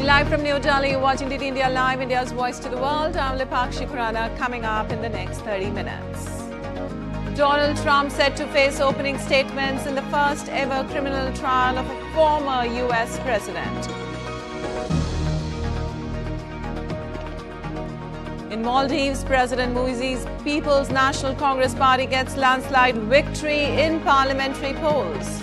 Live from New Delhi, you're watching DD India Live, India's voice to the world. I'm Lipakshi Khurana, coming up in the next 30 minutes. Donald Trump set to face opening statements in the first ever criminal trial of a former US president. In Maldives, President Muizzi's People's National Congress Party gets landslide victory in parliamentary polls.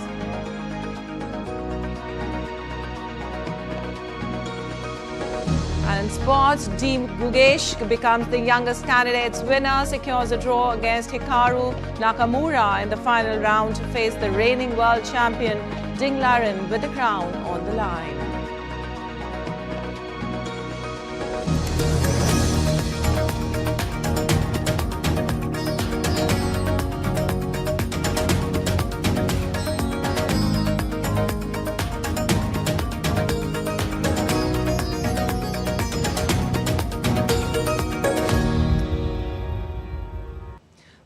And in sports, Team Gukesh becomes the youngest candidate's winner, secures a draw against Hikaru Nakamura in the final round to face the reigning world champion Ding Laren with the crown on the line.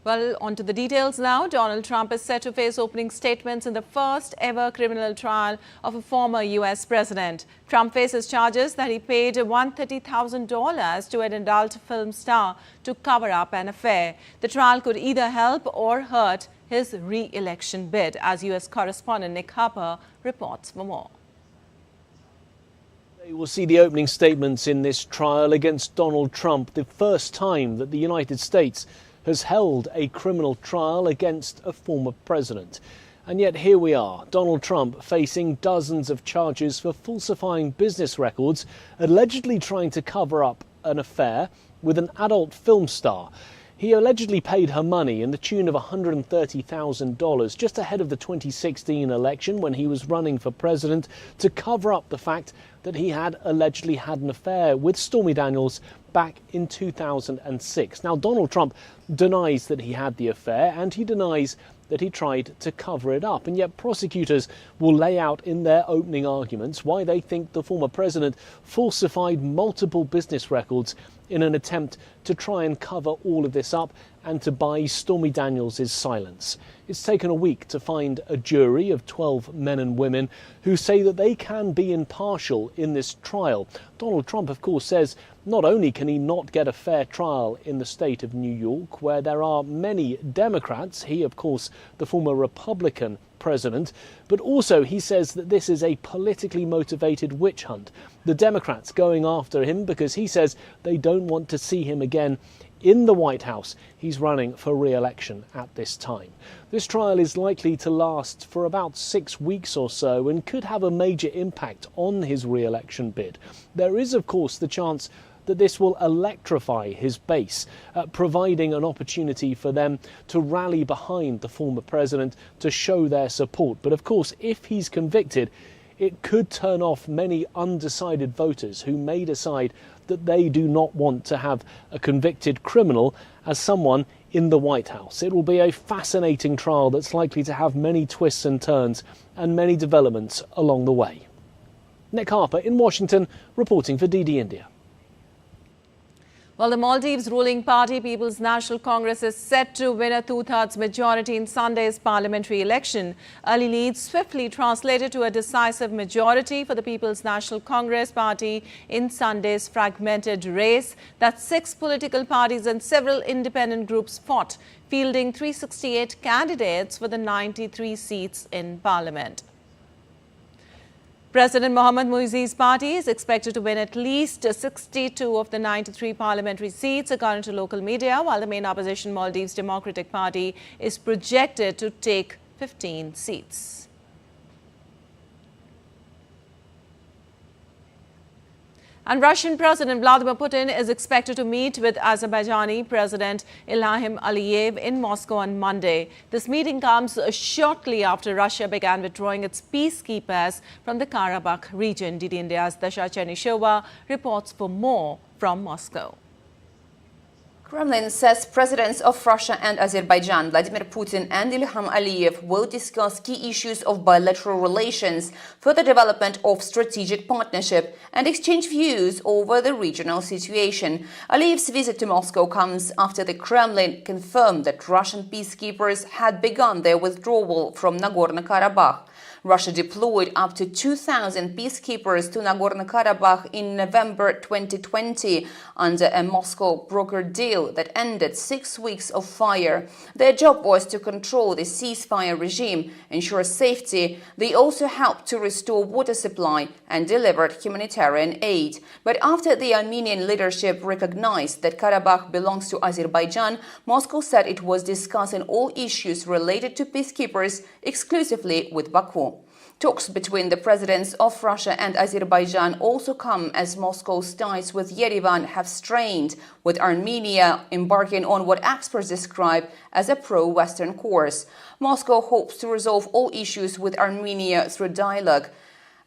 Well, on to the details now. Donald Trump is set to face opening statements in the first ever criminal trial of a former U.S. president. Trump faces charges that he paid $130,000 to an adult film star to cover up an affair. The trial could either help or hurt his re-election bid, as U.S. correspondent Nick Harper reports for more. We will see the opening statements in this trial against Donald Trump, the first time that the United States has held a criminal trial against a former president. And yet here we are, Donald Trump facing dozens of charges for falsifying business records, allegedly trying to cover up an affair with an adult film star. He allegedly paid her money in the tune of $130,000 just ahead of the 2016 election when he was running for president to cover up the fact that he had allegedly had an affair with Stormy Daniels back in 2006. Now, Donald Trump denies that he had the affair and he denies that he tried to cover it up. And yet prosecutors will lay out in their opening arguments why they think the former president falsified multiple business records in an attempt to try and cover all of this up and to buy Stormy Daniels' silence. It's taken a week to find a jury of 12 men and women who say that they can be impartial in this trial. Donald Trump, of course, says not only can he not get a fair trial in the state of New York, where there are many Democrats, he, of course, the former Republican president, but also he says that this is a politically motivated witch hunt. The Democrats going after him because he says they don't want to see him again in the White House. He's running for re-election at this time. This trial is likely to last for about 6 weeks or so and could have a major impact on his re-election bid. There is, of course, the chance that this will electrify his base, providing an opportunity for them to rally behind the former president to show their support. But of course, if he's convicted, it could turn off many undecided voters who may decide that they do not want to have a convicted criminal as someone in the White House. It will be a fascinating trial that's likely to have many twists and turns and many developments along the way. Nick Harper in Washington, reporting for DD India. Well, the Maldives ruling party, People's National Congress, is set to win a two-thirds majority in Sunday's parliamentary election. Early leads swiftly translated to a decisive majority for the People's National Congress party in Sunday's fragmented race that 6 political parties and several independent groups fought, fielding 368 candidates for the 93 seats in parliament. President Mohammad Muizzi's party is expected to win at least 62 of the 93 parliamentary seats, according to local media, while the main opposition Maldives Democratic Party is projected to take 15 seats. And Russian President Vladimir Putin is expected to meet with Azerbaijani President Ilham Aliyev in Moscow on Monday. This meeting comes shortly after Russia began withdrawing its peacekeepers from the Karabakh region. DD India's Dasha Chernyshova reports for more from Moscow. Kremlin says presidents of Russia and Azerbaijan, Vladimir Putin and Ilham Aliyev, will discuss key issues of bilateral relations, further development of strategic partnership, and exchange views over the regional situation. Aliyev's visit to Moscow comes after the Kremlin confirmed that Russian peacekeepers had begun their withdrawal from Nagorno-Karabakh. Russia deployed up to 2,000 peacekeepers to Nagorno-Karabakh in November 2020 under a Moscow-brokered deal that ended 6 weeks of fire. Their job was to control the ceasefire regime, ensure safety. They also helped to restore water supply and delivered humanitarian aid. But after the Armenian leadership recognized that Karabakh belongs to Azerbaijan, Moscow said it was discussing all issues related to peacekeepers exclusively with Baku. Talks between the presidents of Russia and Azerbaijan also come as Moscow's ties with Yerevan have strained, with Armenia embarking on what experts describe as a pro-Western course. Moscow hopes to resolve all issues with Armenia through dialogue.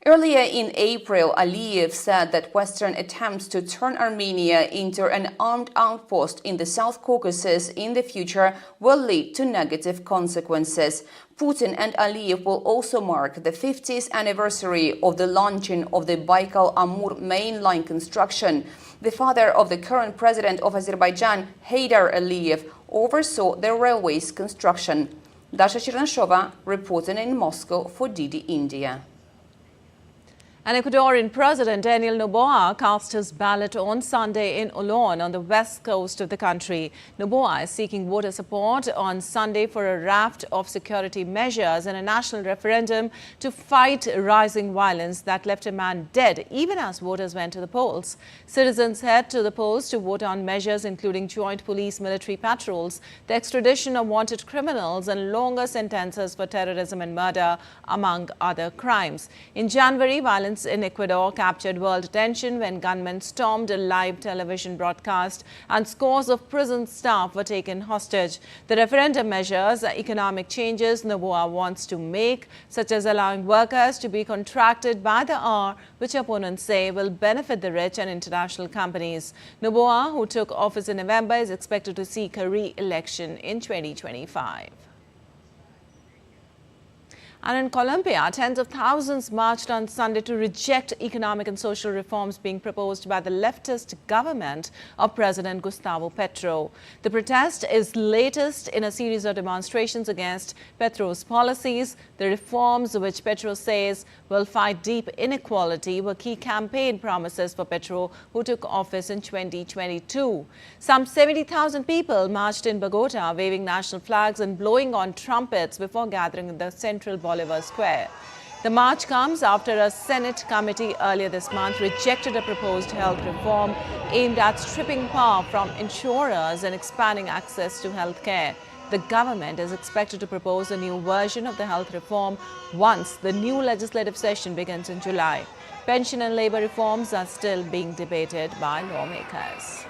Earlier in April, Aliyev said that Western attempts to turn Armenia into an armed outpost in the South Caucasus in the future will lead to negative consequences. Putin and Aliyev will also mark the 50th anniversary of the launching of the Baikal-Amur main line construction. The father of the current president of Azerbaijan, Heydar Aliyev, oversaw the railway's construction. Dasha Chernashova reporting in Moscow for DD India. An Ecuadorian president, Daniel Noboa, cast his ballot on Sunday in Olón on the west coast of the country. Noboa is seeking voter support on Sunday for a raft of security measures in a national referendum to fight rising violence that left a man dead even as voters went to the polls. Citizens head to the polls to vote on measures including joint police-military patrols, the extradition of wanted criminals and longer sentences for terrorism and murder, among other crimes. In January, violence in Ecuador captured world attention when gunmen stormed a live television broadcast and scores of prison staff were taken hostage. The referendum measures economic changes Noboa wants to make, such as allowing workers to be contracted by the hour, which opponents say will benefit the rich and international companies. Noboa, who took office in November, is expected to seek a re-election in 2025. And in Colombia, tens of thousands marched on Sunday to reject economic and social reforms being proposed by the leftist government of President Gustavo Petro. The protest is latest in a series of demonstrations against Petro's policies. The reforms, which Petro says will fight deep inequality, were key campaign promises for Petro, who took office in 2022. Some 70,000 people marched in Bogota, waving national flags and blowing on trumpets before gathering in the central Bolivar Square. The march comes after a Senate committee earlier this month rejected a proposed health reform aimed at stripping power from insurers and expanding access to health care. The government is expected to propose a new version of the health reform once the new legislative session begins in July. Pension and labor reforms are still being debated by lawmakers.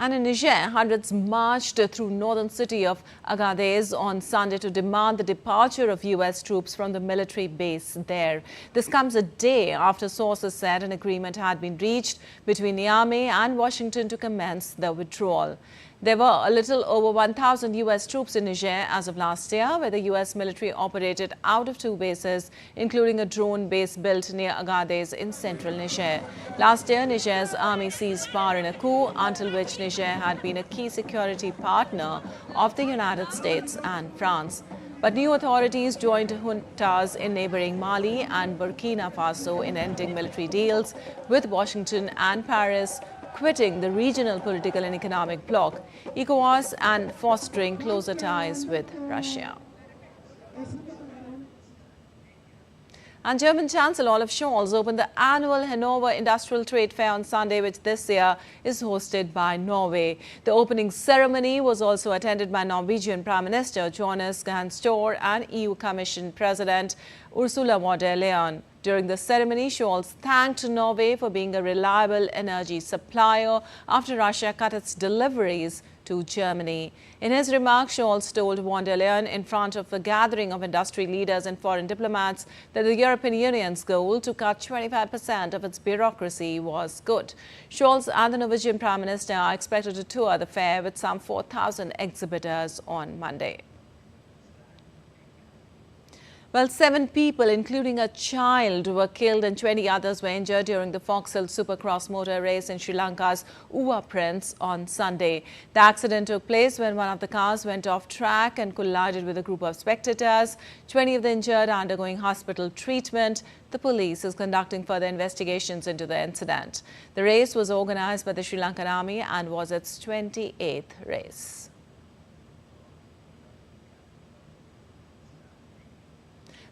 And in Niger, hundreds marched through northern city of Agadez on Sunday to demand the departure of U.S. troops from the military base there. This comes a day after sources said an agreement had been reached between Niamey and Washington to commence the withdrawal. There were a little over 1,000 U.S. troops in Niger as of last year, where the U.S. military operated out of 2 bases, including a drone base built near Agadez in central Niger. Last year, Niger's army seized power in a coup, until which Niger had been a key security partner of the United States and France. But new authorities joined juntas in neighboring Mali and Burkina Faso in ending military deals with Washington and Paris, quitting the regional political and economic bloc, ECOWAS, and fostering closer ties with Russia. And German Chancellor Olaf Scholz opened the annual Hanover Industrial Trade Fair on Sunday, which this year is hosted by Norway. The opening ceremony was also attended by Norwegian Prime Minister Jonas Gahr Store and EU Commission President Ursula von der Leyen. During the ceremony, Scholz thanked Norway for being a reliable energy supplier after Russia cut its deliveries to Germany. In his remarks, Scholz told von der Leyen in front of a gathering of industry leaders and foreign diplomats that the European Union's goal to cut 25% of its bureaucracy was good. Scholz and the Norwegian Prime Minister are expected to tour the fair with some 4,000 exhibitors on Monday. Well, 7 people, including a child, were killed and 20 others were injured during the Foxhill Supercross motor race in Sri Lanka's Uva Prince on Sunday. The accident took place when one of the cars went off track and collided with a group of spectators. 20 of the injured are undergoing hospital treatment. The police is conducting further investigations into the incident. The race was organized by the Sri Lankan Army and was its 28th race.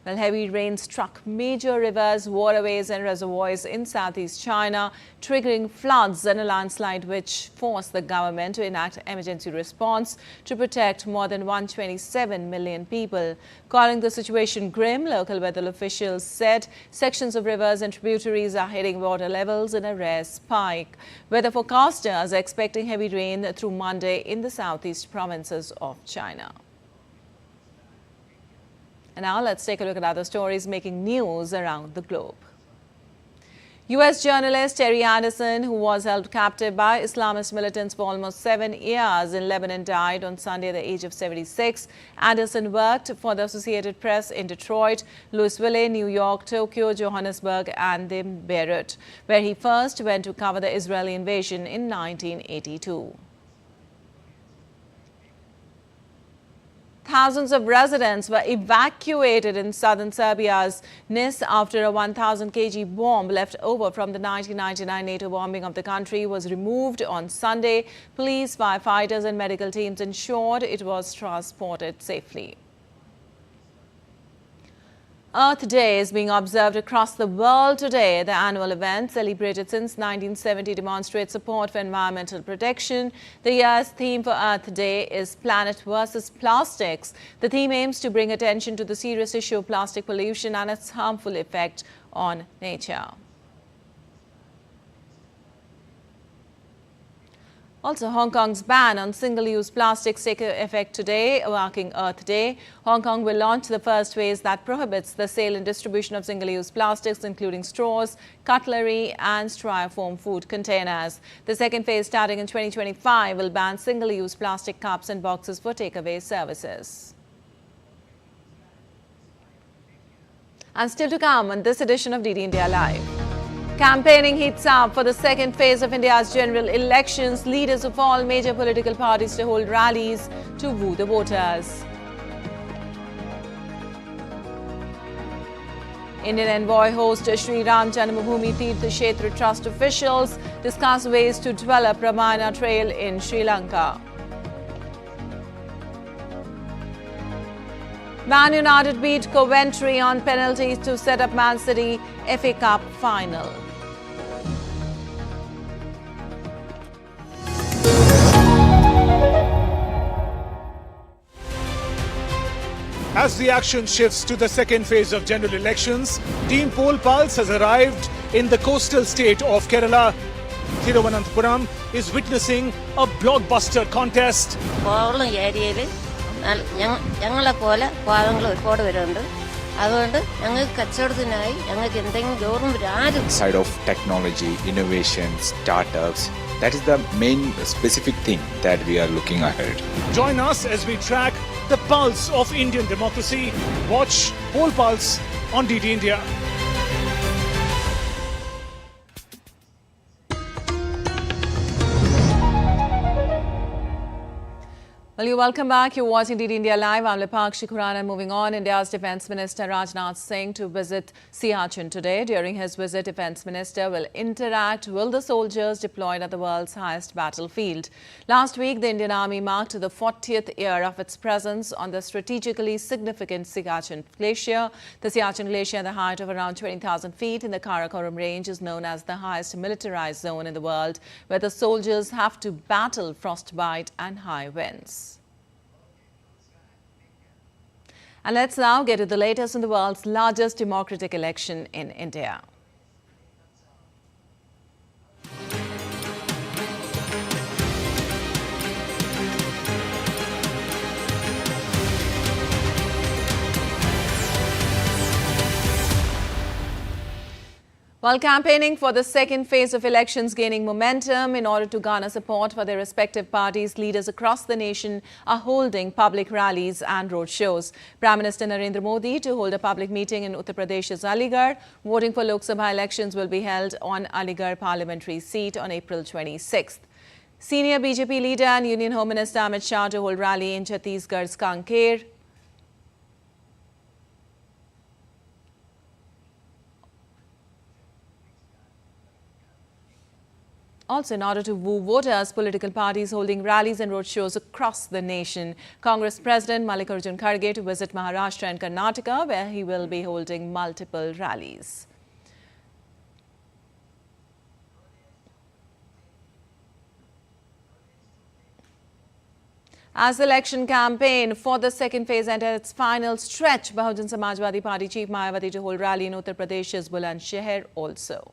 Well, heavy rain struck major rivers, waterways and reservoirs in southeast China, triggering floods and a landslide which forced the government to enact emergency response to protect more than 127 million people. Calling the situation grim, local weather officials said sections of rivers and tributaries are hitting water levels in a rare spike. Weather forecasters are expecting heavy rain through Monday in the southeast provinces of China. And now let's take a look at other stories making news around the globe. U.S. journalist Terry Anderson, who was held captive by Islamist militants for almost 7 years in Lebanon, died on Sunday at the age of 76. Anderson worked for the Associated Press in Detroit, Louisville, New York, Tokyo, Johannesburg and in Beirut, where he first went to cover the Israeli invasion in 1982. Thousands of residents were evacuated in southern Serbia's Nis after a 1,000 kg bomb left over from the 1999 NATO bombing of the country was removed on Sunday. Police, firefighters and medical teams ensured it was transported safely. Earth Day is being observed across the world today. The annual event, celebrated since 1970, demonstrates support for environmental protection. The year's theme for Earth Day is Planet versus Plastics. The theme aims to bring attention to the serious issue of plastic pollution and its harmful effect on nature. Also, Hong Kong's ban on single-use plastics takes effect today, marking Earth Day. Hong Kong will launch the first phase that prohibits the sale and distribution of single-use plastics, including straws, cutlery and styrofoam food containers. The second phase, starting in 2025, will ban single-use plastic cups and boxes for takeaway services. And still to come on this edition of DD India Live. Campaigning heats up for the second phase of India's general elections. Leaders of all major political parties to hold rallies to woo the voters. Indian envoy host Sri Ram Janmabhoomi Tirth Kshetra Trust officials discuss ways to develop Ramayana Trail in Sri Lanka. Man United beat Coventry on penalties to set up Man City FA Cup final. As the action shifts to the second phase of general elections, Team Poll Pulse has arrived in the coastal state of Kerala. Thiruvananthapuram is witnessing a blockbuster contest. Side of technology, innovation, startups, that is the main specific thing that we are looking ahead. Join us as we track the pulse of Indian democracy. Watch Poll Pulse on DD India. Well, you're welcome back. You're watching DD India Live. I'm Lipakshi Khurana. Moving on, India's Defence Minister Rajnath Singh to visit Siachen today. During his visit, Defence Minister will interact with the soldiers deployed at the world's highest battlefield. Last week, the Indian Army marked the 40th year of its presence on the strategically significant Siachen Glacier. The Siachen Glacier, at the height of around 20,000 feet in the Karakoram Range, is known as the highest militarized zone in the world, where the soldiers have to battle frostbite and high winds. And let's now get to the latest in the world's largest democratic election in India. While campaigning for the second phase of elections gaining momentum in order to garner support for their respective parties, leaders across the nation are holding public rallies and roadshows. Prime Minister Narendra Modi to hold a public meeting in Uttar Pradesh's Aligarh. Voting for Lok Sabha elections will be held on Aligarh Parliamentary seat on April 26th. Senior BJP leader and Union Home Minister Amit Shah to hold rally in Chhattisgarh's Kanker. Also, in order to woo voters, political parties holding rallies and roadshows across the nation. Congress President Mallikarjun Kharge to visit Maharashtra and Karnataka, where he will be holding multiple rallies. As the election campaign for the second phase entered its final stretch, Bahujan Samajwadi Party Chief Mayawati to hold rally in Uttar Pradesh's Bulandshahr also.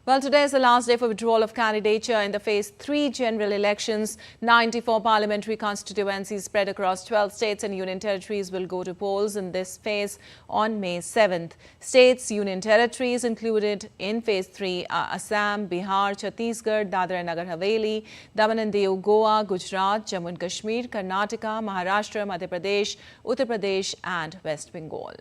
Well, today is the last day for withdrawal of candidature in the Phase 3 general elections. 94 parliamentary constituencies spread across 12 states and union territories will go to polls in this phase on May 7th. States, union territories included in Phase 3 are Assam, Bihar, Chhattisgarh, Dadra and Nagar Haveli, Daman and Diu, Goa, Gujarat, Jammu and Kashmir, Karnataka, Maharashtra, Madhya Pradesh, Uttar Pradesh and West Bengal.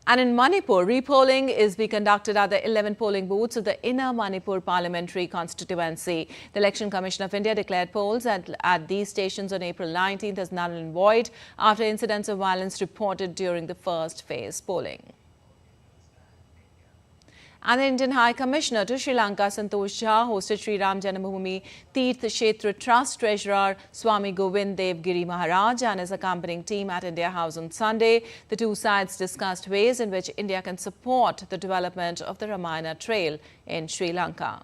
And in Manipur, repolling is being conducted at the 11 polling booths of the Inner Manipur Parliamentary constituency. The Election Commission of India declared polls at these stations on April 19th as null and void after incidents of violence reported during the first phase polling. And the Indian High Commissioner to Sri Lanka, Santosh Jha, hosted Sri Ram Janmabhoomi Teerth Kshetra Trust Treasurer Swami Govind Dev Giri Maharaj and his accompanying team at India House on Sunday. The two sides discussed ways in which India can support the development of the Ramayana Trail in Sri Lanka.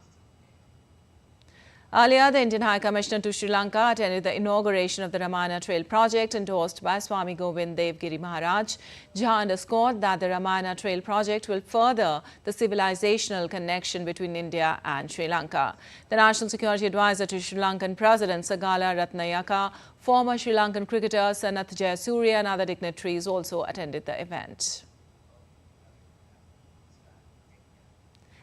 Earlier, the Indian High Commissioner to Sri Lanka attended the inauguration of the Ramayana Trail project endorsed by Swami Govind Dev Giri Maharaj. Jha underscored that the Ramayana Trail project will further the civilizational connection between India and Sri Lanka. The National Security Advisor to Sri Lankan President Sagala Ratnayaka, former Sri Lankan cricketer Sanath Jayasuriya and other dignitaries also attended the event.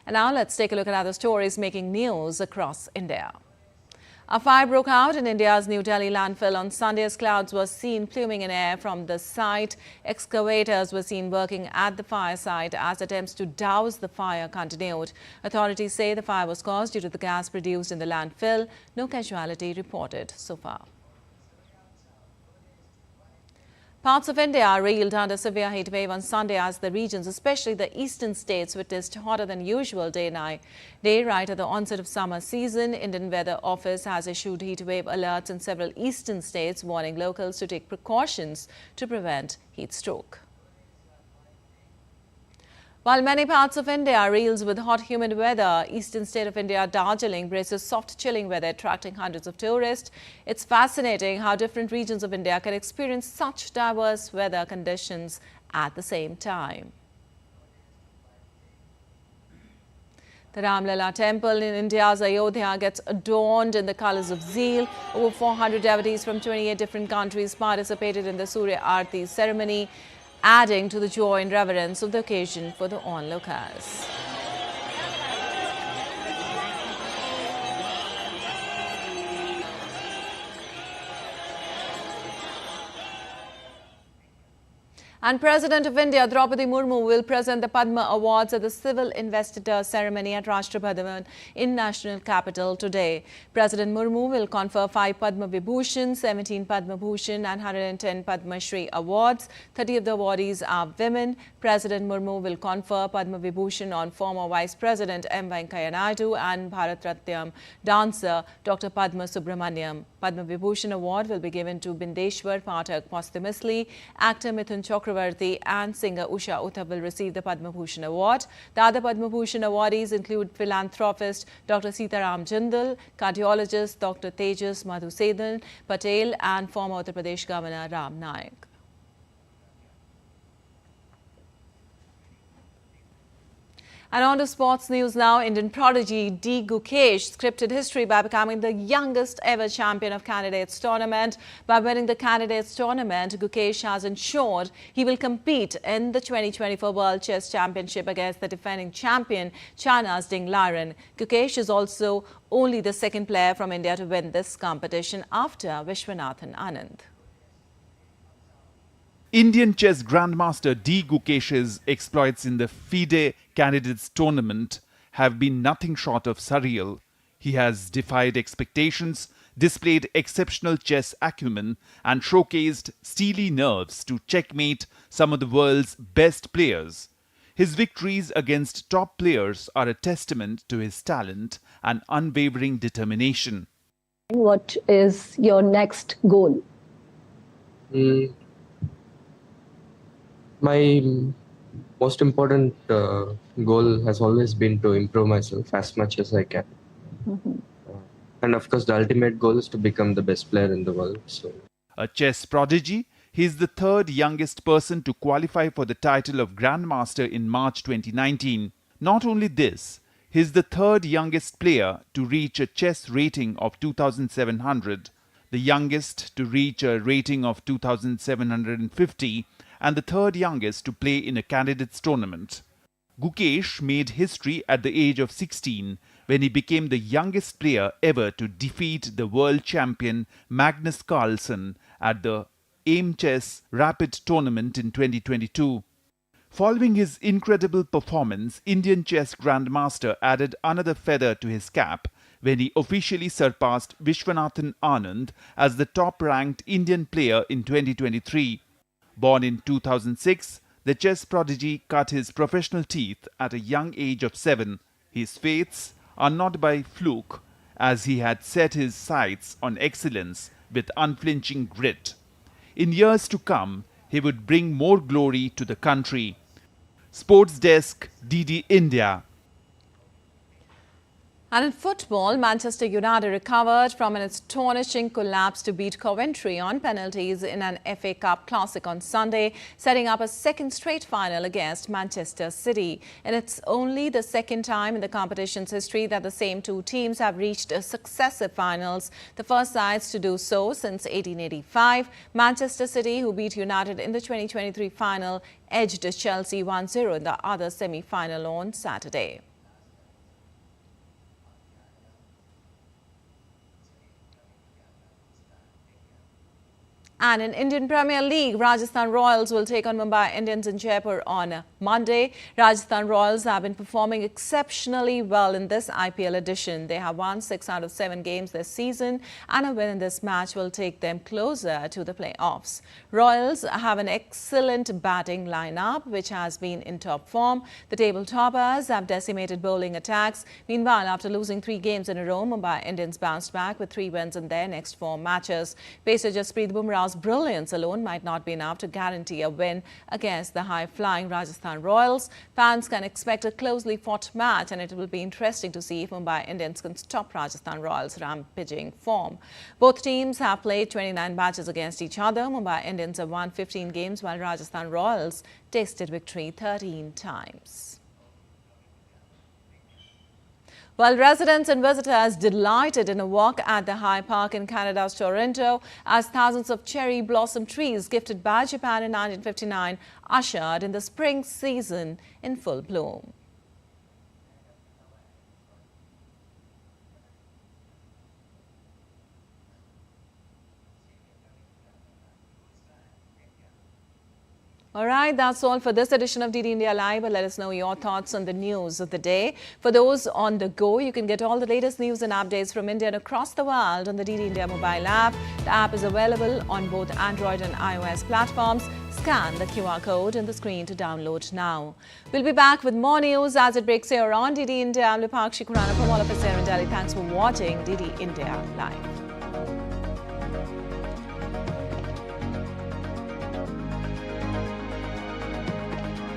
And now let's take a look at other stories making news across India. A fire broke out in India's New Delhi landfill on Sunday as clouds were seen pluming in air from the site. Excavators were seen working at the fire site as attempts to douse the fire continued. Authorities say the fire was caused due to the gas produced in the landfill. No casualty reported so far. Parts of India reeled under severe heat wave on Sunday as the regions, especially the eastern states, witnessed hotter than usual day right at the onset of summer season. Indian Weather Office has issued heat wave alerts in several eastern states, warning locals to take precautions to prevent heat stroke. While many parts of India reels with hot, humid weather, eastern state of India, Darjeeling, braces soft, chilling weather, attracting hundreds of tourists. It's fascinating how different regions of India can experience such diverse weather conditions at the same time. The Ramlala temple in India's Ayodhya gets adorned in the colors of zeal. Over 400 devotees from 28 different countries participated in the Surya Aarti ceremony, adding to the joy and reverence of the occasion for the onlookers. And President of India, Draupadi Murmu, will present the Padma Awards at the Civil Investiture ceremony at Rashtrapati Bhavan in national capital today. President Murmu will confer 5 Padma Vibhushan, 17 Padma Bhushan and 110 Padma Shri awards. 30 of the awardees are women. President Murmu will confer Padma Vibhushan on former Vice President M. Venkaiah Naidu and Bharatnatyam dancer Dr. Padma Subramaniam. Padma Vibhushan Award will be given to Bindeshwar Pathak posthumously. Actor Mithun Chakravarti and singer Usha Utthav will receive the Padma Bhushan Award. The other Padma Bhushan awardees include philanthropist Dr. Sitaram Jindal, cardiologist Dr. Tejas Madhusedan Patel and former Uttar Pradesh Governor Ram Naik. And on to sports news now. Indian prodigy Gukesh scripted history by becoming the youngest ever champion of Candidates Tournament. By winning the Candidates Tournament, Gukesh has ensured he will compete in the 2024 World Chess Championship against the defending champion, China's Ding Liren. Gukesh is also only the second player from India to win this competition after Vishwanathan Anand. Indian chess grandmaster Gukesh's exploits in the FIDE Candidates Tournament have been nothing short of surreal. He has defied expectations, displayed exceptional chess acumen, and showcased steely nerves to checkmate some of the world's best players. His victories against top players are a testament to his talent and unwavering determination. What is your next goal? My most important goal has always been to improve myself as much as I can. And of course, the ultimate goal is to become the best player in the world. So, a chess prodigy, he is the third youngest person to qualify for the title of Grandmaster in March 2019. Not only this, he is the third youngest player to reach a chess rating of 2,700, the youngest to reach a rating of 2,750, and the third youngest to play in a candidates tournament. Gukesh made history at the age of 16 when he became the youngest player ever to defeat the world champion Magnus Carlsen at the AIM Chess Rapid Tournament in 2022. Following his incredible performance, Indian chess grandmaster added another feather to his cap when he officially surpassed Vishwanathan Anand as the top-ranked Indian player in 2023. Born in 2006, the chess prodigy cut his professional teeth at a young age of 7. His fates are not by fluke, as he had set his sights on excellence with unflinching grit. In years to come, he would bring more glory to the country. Sports Desk, DD India. And in football, Manchester United recovered from an astonishing collapse to beat Coventry on penalties in an FA Cup Classic on Sunday, setting up a second straight final against Manchester City. And it's only the second time in the competition's history that the same two teams have reached successive finals, the first sides to do so since 1885. Manchester City, who beat United in the 2023 final, edged Chelsea 1-0 in the other semi-final on Saturday. And in Indian Premier League, Rajasthan Royals will take on Mumbai Indians in Jaipur on Monday. Rajasthan Royals have been performing exceptionally well in this IPL edition. They have won 6 out of 7 games this season, and a win in this match will take them closer to the playoffs. Royals have an excellent batting lineup, which has been in top form. The table toppers have decimated bowling attacks. Meanwhile, after losing 3 games in a row, Mumbai Indians bounced back with 3 wins in their next 4 matches. Pacer Jasprit Bumrah's brilliance alone might not be enough to guarantee a win against the high-flying Rajasthan Royals. Fans can expect a closely fought match, and it will be interesting to see if Mumbai Indians can stop Rajasthan Royals' rampaging form. Both teams have played 29 matches against each other. Mumbai Indians have won 15 games, while Rajasthan Royals tasted victory 13 times. While residents and visitors delighted in a walk at the High Park in Canada's Toronto, as thousands of cherry blossom trees gifted by Japan in 1959 ushered in the spring season in full bloom. All right, that's all for this edition of DD India Live. Let us know your thoughts on the news of the day. For those on the go, you can get all the latest news and updates from India and across the world on the DD India mobile app. The app is available on both Android and iOS platforms. Scan the QR code on the screen to download now. We'll be back with more news as it breaks here on DD India. I'm Lipakshi Kurana from all of us here in Delhi. Thanks for watching DD India Live.